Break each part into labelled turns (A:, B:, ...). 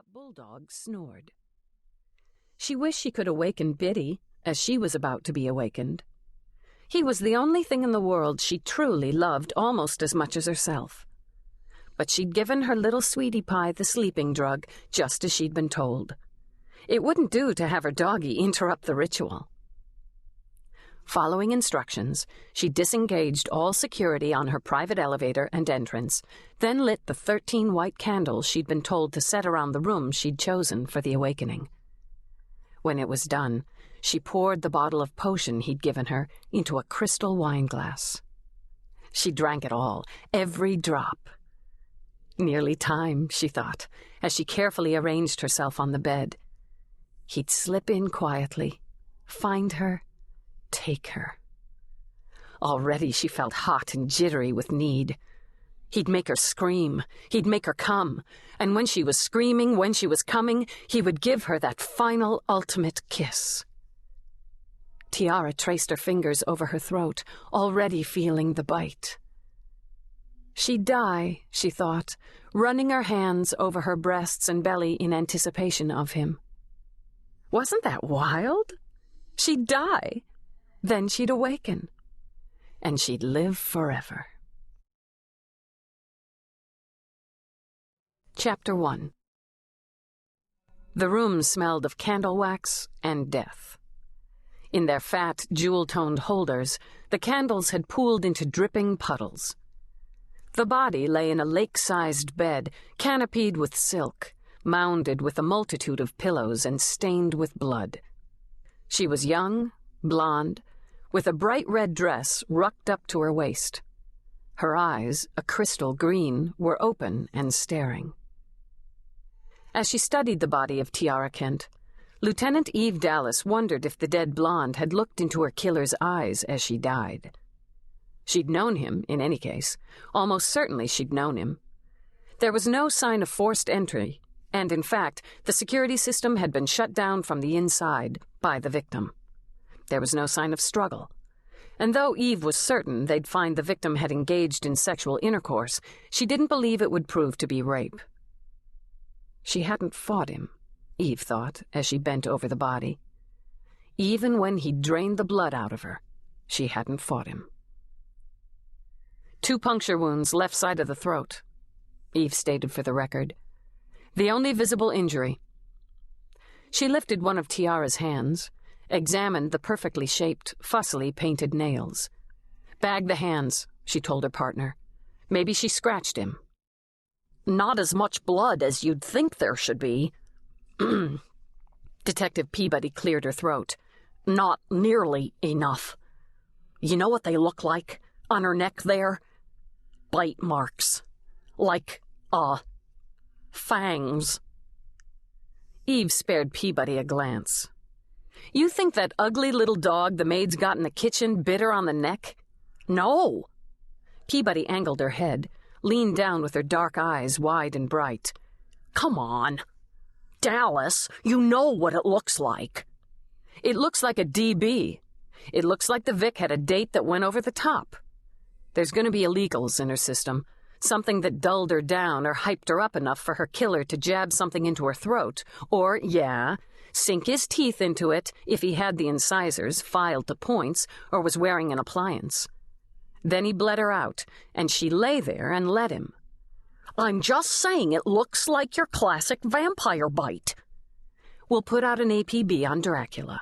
A: that bulldog snored. She wished she could awaken Biddy as she was about to be awakened. He was the only thing in the world she truly loved almost as much as herself. But she'd given her little sweetie pie the sleeping drug just as she'd been told. It wouldn't do to have her doggie interrupt the ritual. Following instructions, she disengaged all security on her private elevator and entrance, then lit the 13 white candles she'd been told to set around the room she'd chosen for the awakening. When it was done, she poured the bottle of potion he'd given her into a crystal wine glass. She drank it all, every drop. Nearly time, she thought, as she carefully arranged herself on the bed. He'd slip in quietly, find her, take her. Already she felt hot and jittery with need. He'd make her scream, he'd make her come, and when she was screaming, when she was coming, he would give her that final, ultimate kiss. Tiara traced her fingers over her throat, already feeling the bite. She'd die, she thought, running her hands over her breasts and belly in anticipation of him. Wasn't that wild? She'd die. Then she'd awaken, and she'd live forever. Chapter 1. The room smelled of candle wax and death. In their fat, jewel-toned holders, the candles had pooled into dripping puddles. The body lay in a lake-sized bed, canopied with silk, mounded with a multitude of pillows and stained with blood. She was young, blonde, with a bright red dress rucked up to her waist. Her eyes, a crystal green, were open and staring. As she studied the body of Tiara Kent, Lieutenant Eve Dallas wondered if the dead blonde had looked into her killer's eyes as she died. She'd known him, in any case. Almost certainly she'd known him. There was no sign of forced entry, and in fact, the security system had been shut down from the inside by the victim. There was no sign of struggle. And though Eve was certain they'd find the victim had engaged in sexual intercourse, she didn't believe it would prove to be rape. She hadn't fought him, Eve thought, as she bent over the body. Even when he drained the blood out of her, she hadn't fought him. 2 puncture wounds left side of the throat, Eve stated for the record. The only visible injury. She lifted one of Tiara's hands, examined the perfectly shaped, fussily painted nails. Bag the hands, she told her partner. Maybe she scratched him. Not as much blood as you'd think there should be. Detective Peabody cleared her throat. Not nearly enough. You know what they look like on her neck there? Bite marks. Like, fangs. Eve spared Peabody a glance. You think that ugly little dog the maids got in the kitchen bit her on the neck? No. Peabody angled her head, leaned down with her dark eyes wide and bright. Come on. Dallas, you know what it looks like. It looks like a DB. It looks like the Vic had a date that went over the top. There's going to be illegals in her system, something that dulled her down or hyped her up enough for her killer to jab something into her throat, or, sink his teeth into it if he had the incisors filed to points or was wearing an appliance. Then he bled her out, and she lay there and let him. I'm just saying it looks like your classic vampire bite. We'll put out an APB on Dracula.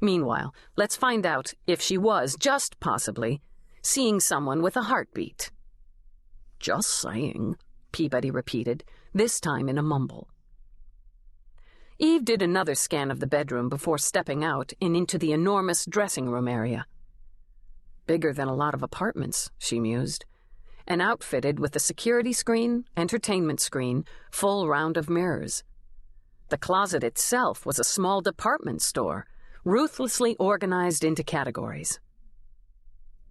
A: Meanwhile, let's find out if she was, just possibly, seeing someone with a heartbeat. Just saying, Peabody repeated, this time in a mumble. Eve did another scan of the bedroom before stepping out and into the enormous dressing room area. Bigger than a lot of apartments, she mused, and outfitted with a security screen, entertainment screen, full round of mirrors. The closet itself was a small department store, ruthlessly organized into categories.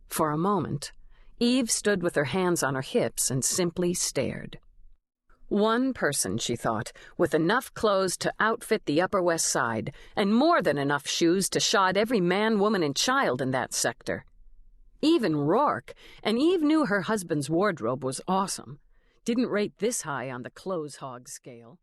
A: For a moment, Eve stood with her hands on her hips and simply stared. One person, she thought, with enough clothes to outfit the Upper West Side, and more than enough shoes to shod every man, woman, and child in that sector. Even Rourke, and Eve knew her husband's wardrobe was awesome, didn't rate this high on the clothes hog scale.